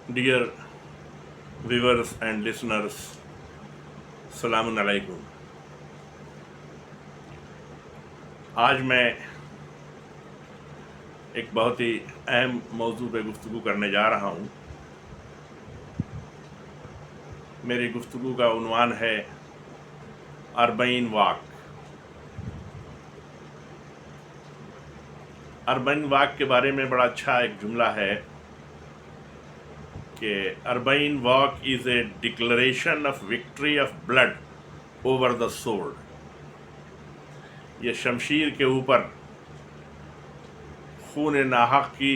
Dear viewers and listeners, Salamun alaikum. आज मैं एक बहुत ही अहम मौजू पे गुफ्तगू करने जा रहा हूँ। मेरी गुफ्तगू का उन्वान है अर्बईन वाक। अर्बईन वाक के बारे में बड़ा अच्छा एक जुमला है कि Arbaeen walk is a declaration of victory of blood over the sword. ये शमशीर के ऊपर खून नाहक की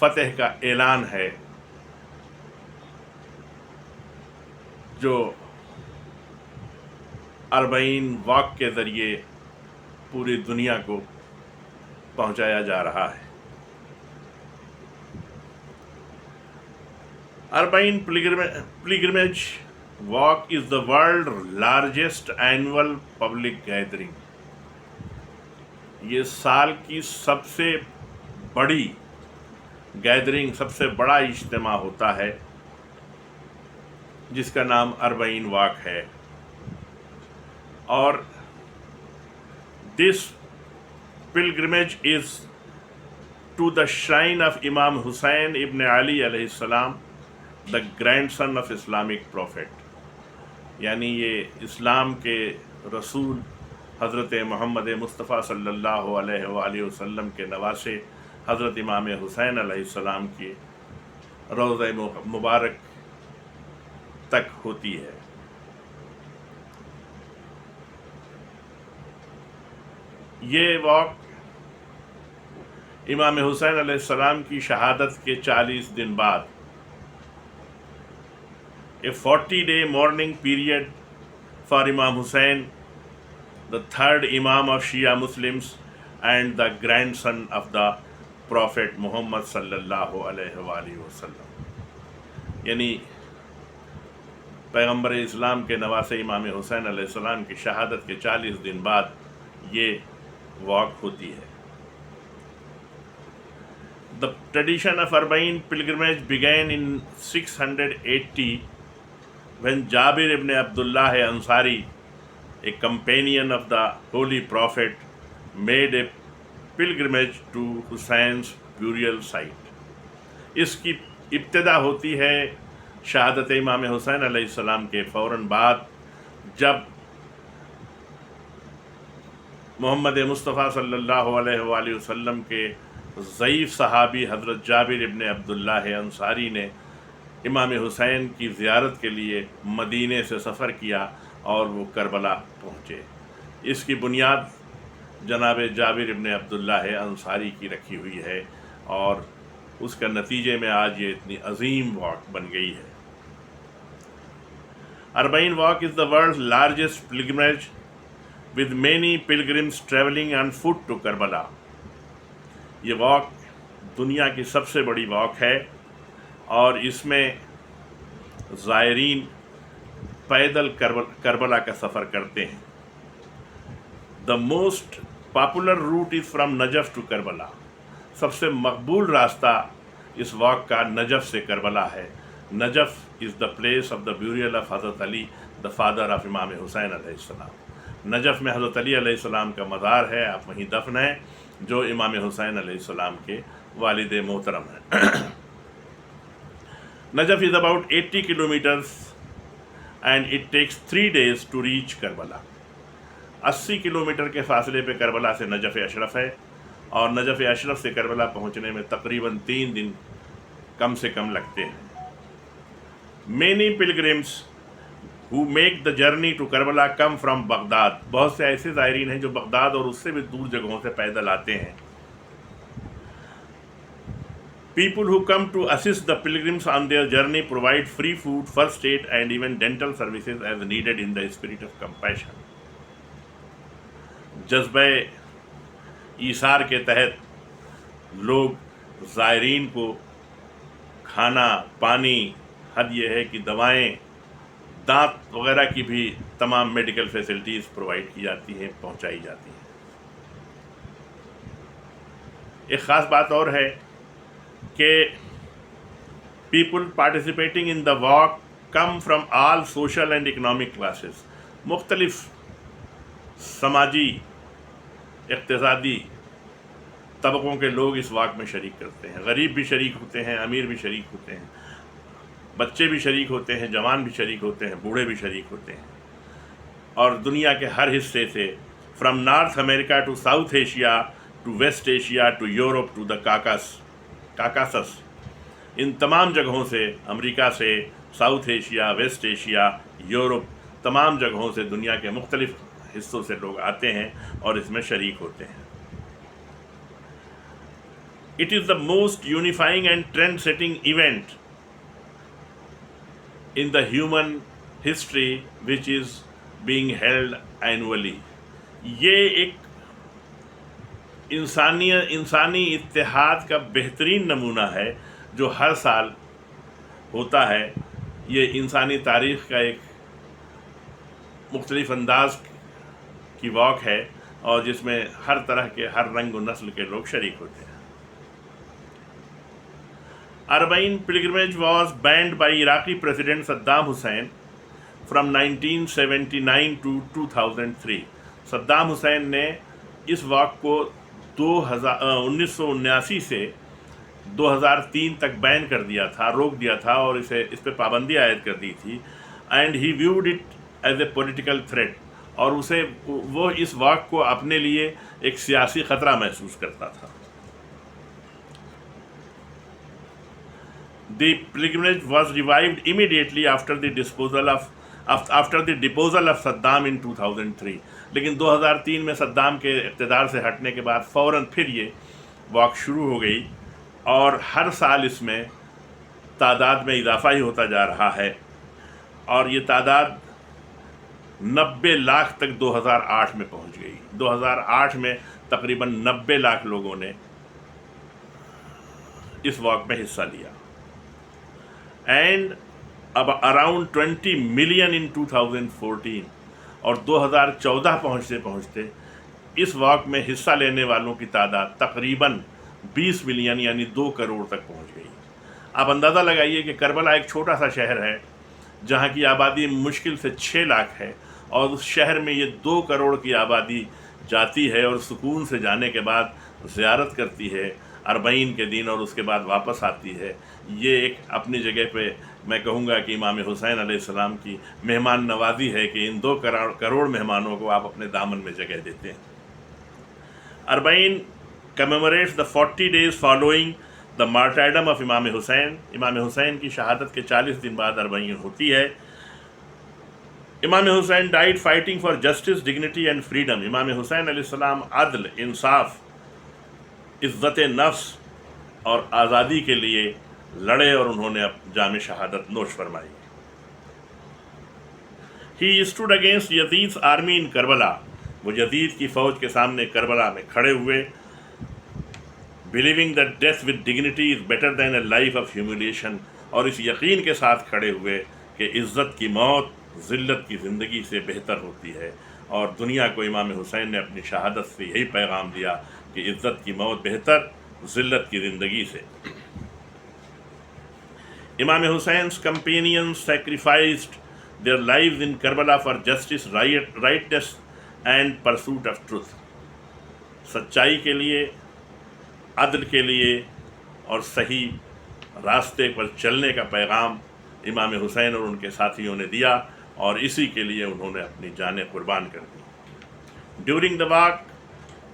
फतह का ऐलान है जो अर्बईन वॉक के ज़रिए पूरी दुनिया को पहुंचाया जा रहा है। Arbaeen pilgrimage walk is the world largest annual public gathering. ये साल की सबसे बड़ी गैदरिंग, सबसे बड़ा इज्तिमा होता है जिसका नाम अर्बईन वॉक है। और this pilgrimage is to the shrine of इमाम हुसैन इब्न अली अलैहिस्सलाम, the grandson of Islamic prophet. यानी ये इस्लाम के रसूल हज़रत मोहम्मद मुस्तफ़ा सल्लल्लाहु अलैहि वसल्लम के नवासे हज़रत इमाम हुसैन अलैहिस्सलाम की रोज़े मुबारक तक होती है। ये वॉक इमाम हुसैन अलैहिस्सलाम की शहादत के 40 दिन बाद, a 40-day mourning period for Imam Hussein, the third Imam of Shia Muslims and the grandson of the Prophet Muhammad sallallahu alaihi wasallam। यानी पैगम्बर इस्लाम के नवासे इमाम हुसैन अलैहिस्सलाम की शहादत के 40 दिन बाद ये वॉक होती है। The tradition of Arba'in pilgrimage began in 680 when Jabir ibn Abdullah Ansari, a companion of the Holy Prophet, made a pilgrimage to Hussein's burial site। इसकी इब्तिदा होती है शहादत इमाम हुसैन अलैहिस्सलाम के फ़ौरन बाद, जब मोहम्मद मुस्तफ़ा सल्लल्लाहु अलैहि वसल्लम के ज़ईफ़ सहाबी हज़रत जाबिर इब्न अब्दुल्लाह अंसारी ने इमाम हुसैन की ज़ियारत के लिए मदीने से सफ़र किया और वो करबला पहुँचे। इसकी बुनियाद जनाब जाबिर इब्न अब्दुल्लाह अंसारी की रखी हुई है और उसका नतीजे में आज ये इतनी अजीम वॉक बन गई है। Arbaeen walk is the world largest pilgrimage with many pilgrims traveling on foot to Karbala. ये वॉक दुनिया की सबसे बड़ी वॉक है और इसमें ज़ायरीन पैदल करबला का सफ़र करते हैं। The most popular route is from Najaf to Karbala. सबसे मकबूल रास्ता इस वॉक का नजफ़ से करबला है। Najaf is the place of the burial of हज़रत अली, द फादर ऑफ इमाम हुसैन अलैहिस्सलाम। नजफ़ में हज़रत अली अलैहिस्सलाम का मज़ार है, आप वहीं दफन हैं, जो इमाम हुसैन अलैहिस्सलाम के वालिद मोहतरम हैं। Najaf is about 80 kilometres and it takes 3 days to reach Karbala. 80 kilometre के फासले पे करबला से नजफ़ अशरफ है और नजफ़ अशरफ से करबला पहुँचने में तकरीबन 3 दिन कम से कम लगते हैं। Many pilgrims who make the journey to Karbala come from Baghdad. बहुत से ऐसे ज़ायरीन हैं जो बगदाद और उससे भी दूर जगहों से पैदल आते हैं। People who come to assist the pilgrims on their journey provide free food, first aid and even dental services as needed in the spirit of compassion। जज्बे ईसार के तहत लोग ज़ायरीन को खाना, पानी, हद यह है कि दवाएं, दांत वगैरह की भी तमाम मेडिकल फैसिलिटीज़ प्रोवाइड की जाती हैं, पहुंचाई जाती हैं। एक ख़ास बात और है कि People participating in the walk come from all social and economic classes. मुख्तलिफ समाजी इक़्तिसादी तबकों के लोग इस वाक़ में शरीक करते हैं। गरीब भी शरीक होते हैं, अमीर भी शरीक होते हैं, बच्चे भी शरीक होते हैं, जवान भी शरीक होते हैं, बूढ़े भी शरीक होते हैं। और दुनिया के हर हिस्से से, from North America to South Asia to West Asia to Europe to the Caucasus, इन तमाम जगहों से, अमेरिका से, South Asia, West Asia, Europe, तमाम जगहों से दुनिया के मुख्तलिफ हिस्सों से लोग आते हैं और इसमें शरीक होते हैं। It is the most unifying and trend-setting event in the human history which is being held annually. ये एक इंसानी इत्तेहाद का बेहतरीन नमूना है जो हर साल होता है। ये इंसानी तारीख़ का एक मुख्तलिफ अंदाज की वॉक है और जिसमें हर तरह के, हर रंग व नस्ल के लोग शरीक होते हैं। Arbaeen pilgrimage was banned by Iraqi President Saddam Hussein from 1979 to 2003. Saddam Hussain ने इस वॉक को 1979 से 2003 तक बैन कर दिया था, रोक दिया था और इस पर पाबंदी आयद कर दी थी। And he viewed it as a political threat, और वो इस वॉक को अपने लिए एक सियासी ख़तरा महसूस करता था। The pilgrimage was revived immediately after the disposal of Saddam in 2003. लेकिन 2003 में सद्दाम के इक़्तिदार से हटने के बाद फ़ौरन फिर ये वॉक शुरू हो गई और हर साल इसमें तादाद में इजाफ़ा ही होता जा रहा है और ये तादाद 90 लाख तक 2008 में पहुंच गई। 2008 में तकरीबन 90 लाख लोगों ने इस वॉक में हिस्सा लिया। एंड अब अराउंड 20 मिलियन इन 2014, और 2014 पहुँचते पहुँचते इस वॉक में हिस्सा लेने वालों की तादाद तकरीबन 20 मिलियन यानी 2 करोड़ तक पहुँच गई। आप अंदाज़ा लगाइए कि करबला एक छोटा सा शहर है जहाँ की आबादी मुश्किल से 6 लाख है और उस शहर में ये 2 करोड़ की आबादी जाती है और सुकून से जाने के बाद ज़ियारत करती है अरबईन के दिन और उसके बाद वापस आती है। ये एक अपनी जगह पे मैं कहूँगा कि इमाम हुसैन अलैहिस्सलाम की मेहमान नवाजी है कि इन 2 करोड़ मेहमानों को आप अपने दामन में जगह देते हैं। Arbaeen commemorates the 40 days following the martyrdom of इमाम हुसैन। इमाम हुसैन की शहादत के 40 दिन बाद अरबईन होती है। इमाम Hussain died fighting for justice, dignity and freedom. इमाम हुसैन अलैहिस्सलाम अदल, इंसाफ, इज़्ज़त नफ्स और आज़ादी के लिए लड़े और उन्होंने जाम शहादत नोश फरमाई। He stood against Yazid's army in Karbala. वो यजीद की फ़ौज के सामने करबला में खड़े हुए, believing that death with dignity is better than a life of humiliation, और इस यकीन के साथ खड़े हुए कि इज़्ज़त की मौत ज़िल्लत की ज़िंदगी से बेहतर होती है। और दुनिया को इमाम हुसैन ने अपनी शहादत से यही पैगाम दिया कि इज़्ज़त की मौत बेहतर ज़िल्लत की ज़िंदगी से। Imam Hussain's companions sacrificed their lives in Karbala for justice, righteousness and pursuit of truth. सच्चाई के लिए, अदल के लिए और सही रास्ते पर चलने का पैगाम इमाम हुसैन और उनके साथियों ने दिया और इसी के लिए उन्होंने अपनी जानें कुर्बान कर दी। During the walk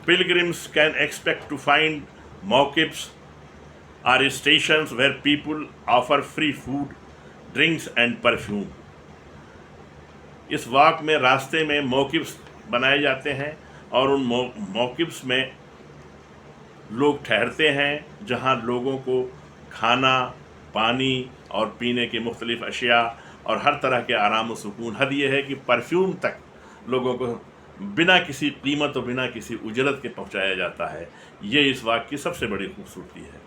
pilgrims can expect to find mawqifs or stations where people offer free food, drinks and perfume. इस वॉक में रास्ते में मौक़िफ़्स बनाए जाते हैं और उन मौक़िफ़्स में लोग ठहरते हैं जहां लोगों को खाना, पानी और पीने की मुख्तलिफ़ अशिया और हर तरह के आराम व सुकून। हद ये है कि परफ्यूम तक लोगों को बिना किसी कीमत और बिना किसी उजरत के पहुंचाया जाता है। ये इस वाक़ की सबसे बड़ी खूबसूरती है।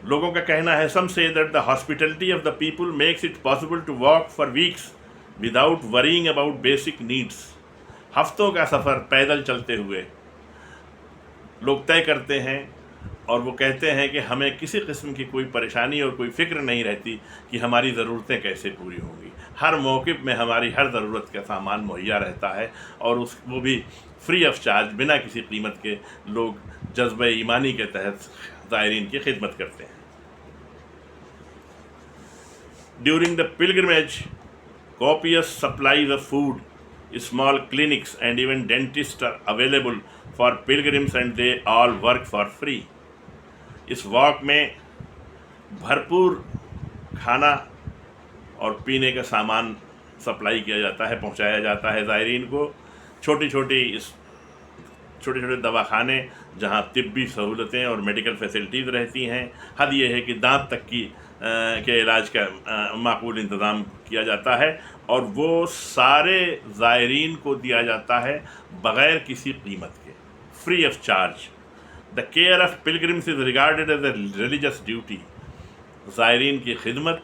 लोगों का कहना है, some say that the hospitality of the people makes it possible to walk for weeks without worrying about basic needs. हफ्तों का सफ़र पैदल चलते हुए लोग तय करते हैं اور وہ کہتے ہیں کہ ہمیں کسی قسم کی کوئی پریشانی اور کوئی فکر نہیں رہتی کہ ہماری ضرورتیں کیسے پوری ہوں گی. ہر موقف میں ہماری ہر ضرورت کا سامان مہیا رہتا ہے اور وہ بھی فری آف چارج, بنا کسی قیمت کے. لوگ جذبہ ایمانی کے تحت زائرین کی خدمت کرتے ہیں. During the pilgrimage, copious supplies of food, small clinics and even dentists are available for pilgrims and they all work for free. اس واک میں بھرپور کھانا اور پینے کا سامان سپلائی کیا جاتا ہے, پہنچایا جاتا ہے زائرین کو. چھوٹے چھوٹے دواخانے جہاں طبی سہولتیں اور میڈیکل فیسلٹیز رہتی ہیں. حد یہ ہے کہ دانت تک کے علاج کا معقول انتظام کیا جاتا ہے اور وہ سارے زائرین کو دیا جاتا ہے بغیر کسی قیمت کے, free of charge. The care of pilgrims is regarded as a religious duty. زائرین کی خدمت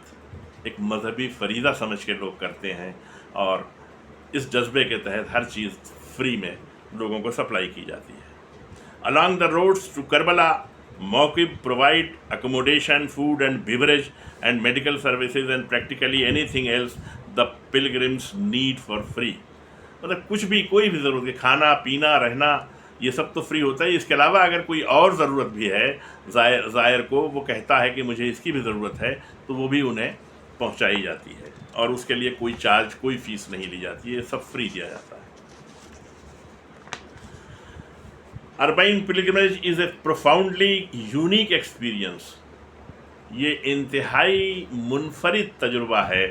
ایک مذہبی فریضہ سمجھ کے لوگ کرتے ہیں اور اس جذبے کے تحت ہر چیز فری میں لوگوں کو سپلائی کی جاتی ہے. Along the roads to Karbala, موقف provide accommodation, food and beverage and medical services and practically anything else the pilgrims need for free. مطلب کچھ بھی, کوئی بھی ضرورت ہے, کھانا پینا رہنا, یہ سب تو فری ہوتا ہے. اس کے علاوہ اگر کوئی اور ضرورت بھی ہے زائر کو, وہ کہتا ہے کہ مجھے اس کی بھی ضرورت ہے, تو وہ بھی انہیں پہنچائی جاتی ہے اور اس کے لیے کوئی چارج, کوئی فیس نہیں لی جاتی ہے, سب فری دیا جاتا ہے. اربعین pilgrimage is a profoundly unique experience. یہ انتہائی منفرد تجربہ ہے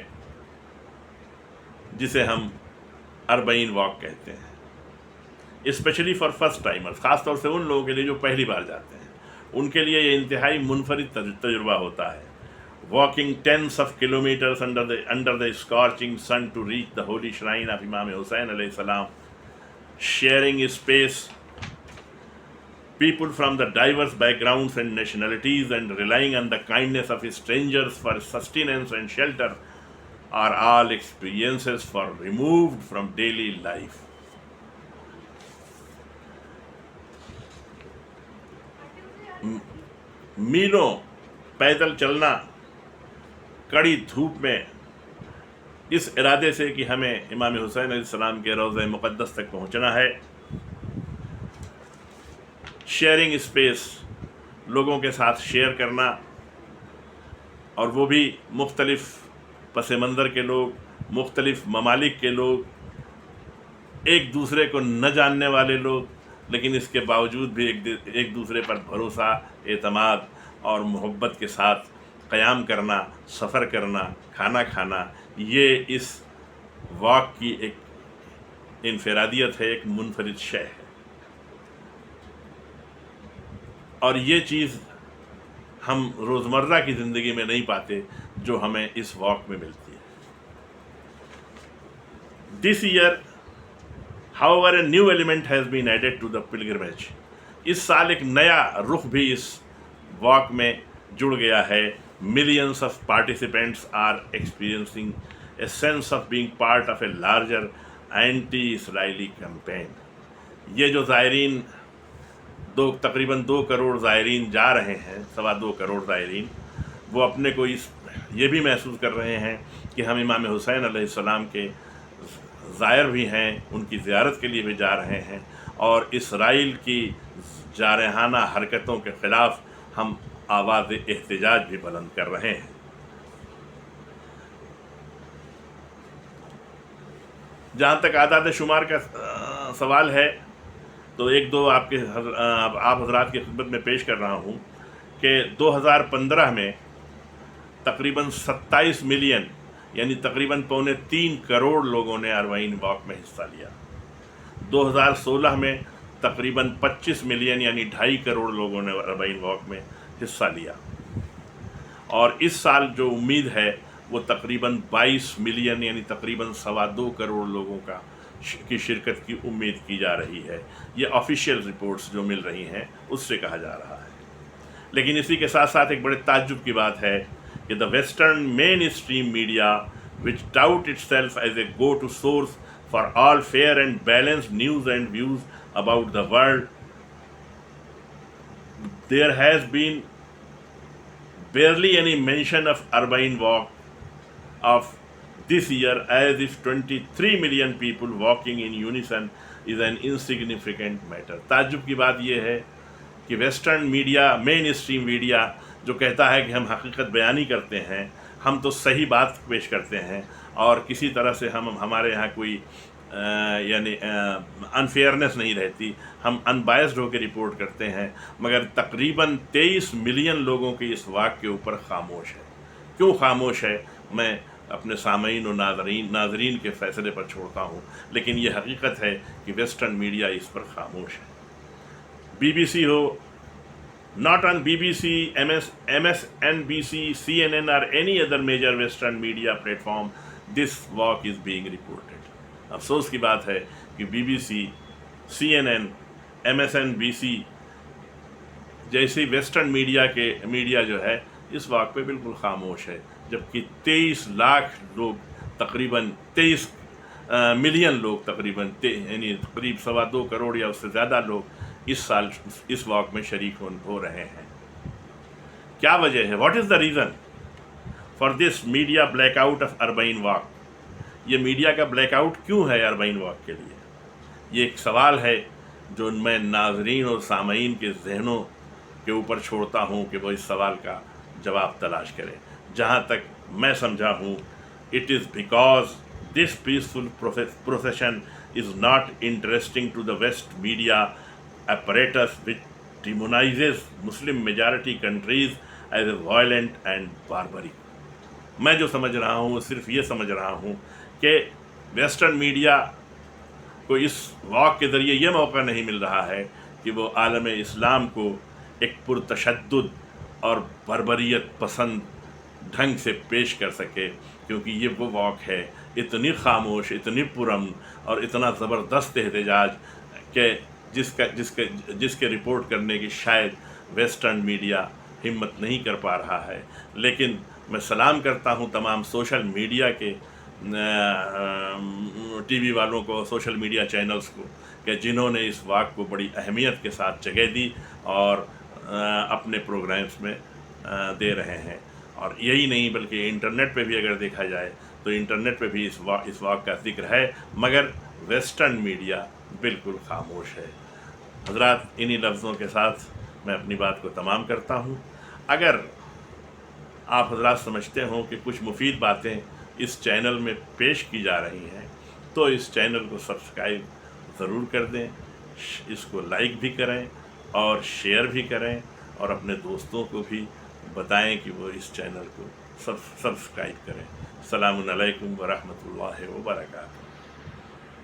جسے ہم اربعین واک کہتے ہیں. اسپیشلی فار فرسٹ ٹائمرز, خاص طور سے ان لوگوں کے لیے جو پہلی بار جاتے ہیں, ان کے لیے یہ انتہائی منفرد تجربہ ہوتا ہے. Walking tens of kilometers under the scorching sun to reach the holy shrine of Imam Hussain alayhi salam, sharing space, people from the diverse backgrounds and nationalities and relying on the kindness of strangers for sustenance and shelter are all experiences for removed from daily life. میلوں پیدل چلنا کڑی دھوپ میں, اس ارادے سے کہ ہمیں امام حسین علیہ السلام کے روضہ مقدس تک پہنچنا ہے. شیئرنگ اسپیس, لوگوں کے ساتھ شیئر کرنا, اور وہ بھی مختلف پس منظر کے لوگ, مختلف ممالک کے لوگ, ایک دوسرے کو نہ جاننے والے لوگ, لیکن اس کے باوجود بھی ایک دوسرے پر بھروسہ, اعتماد اور محبت کے ساتھ قیام کرنا, سفر کرنا, کھانا کھانا. یہ اس واک کی ایک انفرادیت ہے, ایک منفرد شے ہے, اور یہ چیز ہم روزمرہ کی زندگی میں نہیں پاتے جو ہمیں اس واک میں ملتی ہے. This year, however, a new element has been added to the pilgrimage. اس سال ایک نیا رخ بھی اس واک میں جڑ گیا ہے. Millions of participants are experiencing a sense of being part of a larger anti-Israeli campaign. یہ جو زائرین تقریباً 2 کروڑ زائرین جا رہے ہیں, 2.25 کروڑ زائرین, وہ اپنے کو یہ بھی محسوس کر رہے ہیں کہ ہم امام حسین علیہ السلام کے زائر بھی ہیں, ان کی زیارت کے لیے بھی جا رہے ہیں, اور اسرائیل کی جارحانہ حرکتوں کے خلاف ہم آواز احتجاج بھی بلند کر رہے ہیں. جہاں تک اعداد شمار کا سوال ہے تو ایک دو آپ حضرات کی خدمت میں پیش کر رہا ہوں کہ 2015 میں تقریباً 27 ملین یعنی تقریباً 2.25 کروڑ لوگوں نے اربعین واک میں حصہ لیا. 2016 میں تقریباً 25 ملین یعنی 2.5 کروڑ لوگوں نے اربعین واک میں حصہ لیا, اور اس سال جو امید ہے وہ تقریباً 22 ملین یعنی تقریباً 2.25 کروڑ لوگوں کی شرکت کی امید کی جا رہی ہے. یہ آفیشیل رپورٹس جو مل رہی ہیں اس سے کہا جا رہا ہے. لیکن اسی کے ساتھ ساتھ ایک بڑے تعجب کی بات ہے کہ the Western mainstream media, which tout itself as a go-to source for all fair and balanced news and views about the world, there has been barely any mention of Urbane Walk of this year, as if 23 million people walking in unison is an insignificant matter. ताज्जुब की बात यह है कि western media, main stream media जो कहता है कि हम हकीकत बयानी करते हैं, हम तो सही बात पेश करते हैं और किसी तरह से हम हमारे यहाँ कोई यानी अनफेयरनेस नहीं रहती, हम अनबायस्ड होकर रिपोर्ट करते हैं, मगर तकरीबन 23 मिलियन लोगों के इस वाक़ के ऊपर खामोश है। क्यों खामोश है मैं अपने सामीन और नाज़रीन के फ़ैसले पर छोड़ता हूँ, लेकिन ये हकीकत है कि वेस्टर्न मीडिया इस पर खामोश है। BBC हो, not on BBC, MSNBC, CNN or any other major western media platform, this walk is being reported. अफसोस की बात है कि BBC, CNN, MSNBC जैसी वेस्टर्न मीडिया जो है इस वाक़ पे बिल्कुल खामोश है, जबकि 23 लाख लोग, तकरीबन 23 मिलियन लोग, तकरीबन यानी करीब 2.25 करोड़ या उससे ज़्यादा लोग इस साल इस वॉक में शरीक हो रहे हैं। क्या वजह है? What is the reason for this media blackout of Arbaeen walk? ये मीडिया का ब्लैकआउट क्यों है अरबाइन वॉक के लिए? ये एक सवाल है जो मैं नाज़रीन और सामीन के जहनों के ऊपर छोड़ता हूँ कि वो इस सवाल का जवाब तलाश करें। जहाँ तक मैं समझा हूँ, it is because this peaceful procession is not interesting to the West media apparatus which demonizes Muslim majority countries as a violent and barbaric. मैं जो समझ रहा हूँ सिर्फ ये समझ रहा हूँ कि वेस्टर्न मीडिया को इस वॉक के ज़रिए ये मौका नहीं मिल रहा है कि वो आलम इस्लाम को एक पुरतशद्दुद और बर्बरियत पसंद ढंग से पेश कर सके, क्योंकि ये वो वॉक है इतनी खामोश, इतनी पुरअमन और इतना ज़बरदस्त एहतजाज कि जिसके रिपोर्ट करने की शायद वेस्टर्न मीडिया हिम्मत नहीं कर पा रहा है। लेकिन मैं सलाम करता हूं तमाम सोशल मीडिया के टीवी वालों को, सोशल मीडिया चैनल्स को, कि जिन्होंने इस वाक़ को बड़ी अहमियत के साथ जगह दी और अपने प्रोग्राम्स में दे रहे हैं। और यही नहीं बल्कि इंटरनेट पे भी अगर देखा जाए तो इंटरनेट पे भी इस वाक़ का जिक्र है, मगर वेस्टर्न मीडिया बिल्कुल खामोश है। हज़रात, इन्हीं लफ्ज़ों के साथ मैं अपनी बात को तमाम करता हूँ। अगर आप हज़रात समझते हो कि कुछ मुफीद बातें इस चैनल में पेश की जा रही हैं तो इस चैनल को सब्सक्राइब ज़रूर कर दें, इसको लाइक भी करें और शेयर भी करें और अपने दोस्तों को भी बताएं कि वो इस चैनल को सब्सक्राइब करें। अस्सलामु अलैकुम व रहमतुल्लाहि व बरकातहू।